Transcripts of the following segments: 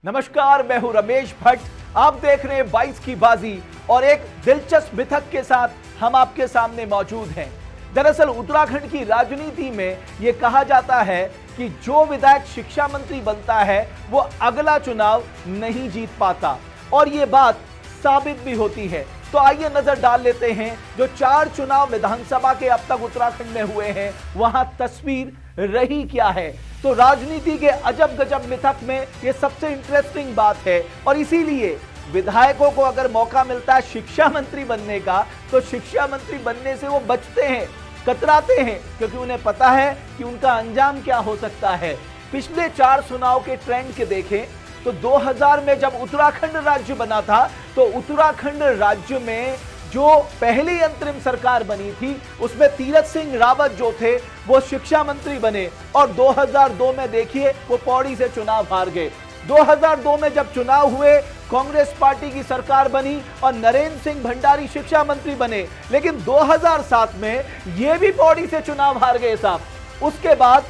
नमस्कार, मैं हूं रमेश भट्ट। आप देख रहे हैं 22 की बाजी और एक दिलचस्प मिथक के साथ हम आपके सामने मौजूद हैं। दरअसल उत्तराखंड की राजनीति में यह कहा जाता है कि जो विधायक शिक्षा मंत्री बनता है वो अगला चुनाव नहीं जीत पाता, और ये बात साबित भी होती है। तो आइए नजर डाल लेते हैं जो 4 चुनाव विधानसभा के अब तक उत्तराखंड में हुए हैं, वहां तस्वीर रही क्या है। तो राजनीति के अजब गजब मिथक में यह सबसे इंटरेस्टिंग बात है, और इसीलिए विधायकों को अगर मौका मिलता है शिक्षा मंत्री बनने का, तो शिक्षा मंत्री बनने से वो बचते हैं, कतराते हैं, क्योंकि उन्हें पता है कि उनका अंजाम क्या हो सकता है। पिछले 4 चुनाव के ट्रेंड के देखें तो 2000 में जब उत्तराखंड राज्य बना था, तो उत्तराखंड राज्य में जो पहली अंतरिम सरकार बनी थी उसमें तीरथ सिंह रावत जो थे वो शिक्षा मंत्री बने, और 2002 में देखिए वो पौड़ी से चुनाव हार गए। 2002 में जब चुनाव हुए, कांग्रेस पार्टी की सरकार बनी और नरेंद्र सिंह भंडारी शिक्षा मंत्री बने, लेकिन 2007 में ये भी पौड़ी से चुनाव हार गए साहब। उसके बाद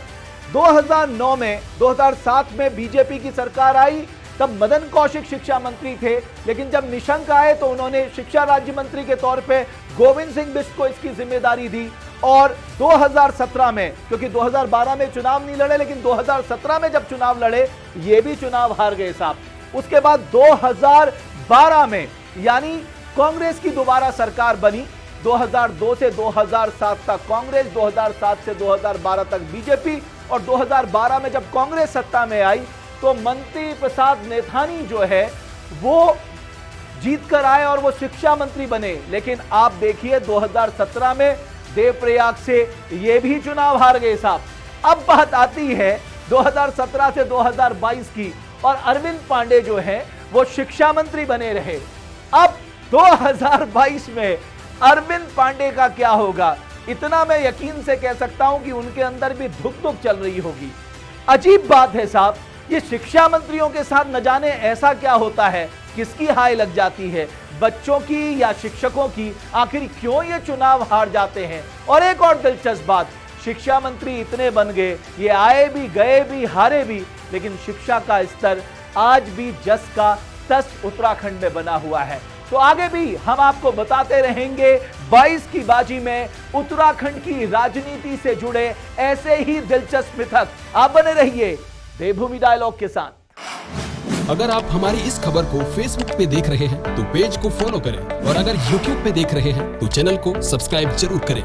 2007 में बीजेपी की सरकार आई, तब मदन कौशिक शिक्षा मंत्री थे, लेकिन जब निशंक आए तो उन्होंने शिक्षा राज्य मंत्री के तौर पे गोविंद सिंह बिष्ट को इसकी जिम्मेदारी दी। और 2017 में, क्योंकि 2012 में चुनाव नहीं लड़े, लेकिन 2017 में जब चुनाव लड़े ये भी चुनाव हार गए साहब। उसके बाद 2012 में यानी कांग्रेस की दोबारा सरकार बनी। 2002 से 2007 तक कांग्रेस, 2007 से 2012 तक बीजेपी, और 2012 में जब कांग्रेस सत्ता में आई तो मंत्री प्रसाद नेथानी जो है वो जीत कर आए और वो शिक्षा मंत्री बने। लेकिन आप देखिए 2017 में देवप्रयाग से ये भी चुनाव हार गए साहब। अब बात आती है 2017 से 2022 की, और अरविंद पांडे जो है वो शिक्षा मंत्री बने रहे। अब 2022 में अरविंद पांडे का क्या होगा, इतना मैं यकीन से कह सकता हूं कि उनके अंदर भी धुक धुक चल रही होगी। अजीब बात है साहब, ये शिक्षा मंत्रियों के साथ न जाने ऐसा क्या होता है, किसकी हाय लग जाती है, बच्चों की या शिक्षकों की, आखिर क्यों ये चुनाव हार जाते हैं। और एक और दिलचस्प बात, शिक्षा मंत्री इतने बन गए, ये आए भी गए भी हारे भी, लेकिन शिक्षा का स्तर आज भी जस का तस उत्तराखंड में बना हुआ है। तो आगे भी हम आपको बताते रहेंगे 22 की बाजी में उत्तराखंड की राजनीति से जुड़े ऐसे ही दिलचस्प मिथक। आप बने रहिए देवभूमि डायलॉग के साथ। अगर आप हमारी इस खबर को फेसबुक पे देख रहे हैं तो पेज को फॉलो करें, और अगर यूट्यूब पे देख रहे हैं तो चैनल को सब्सक्राइब जरूर करें।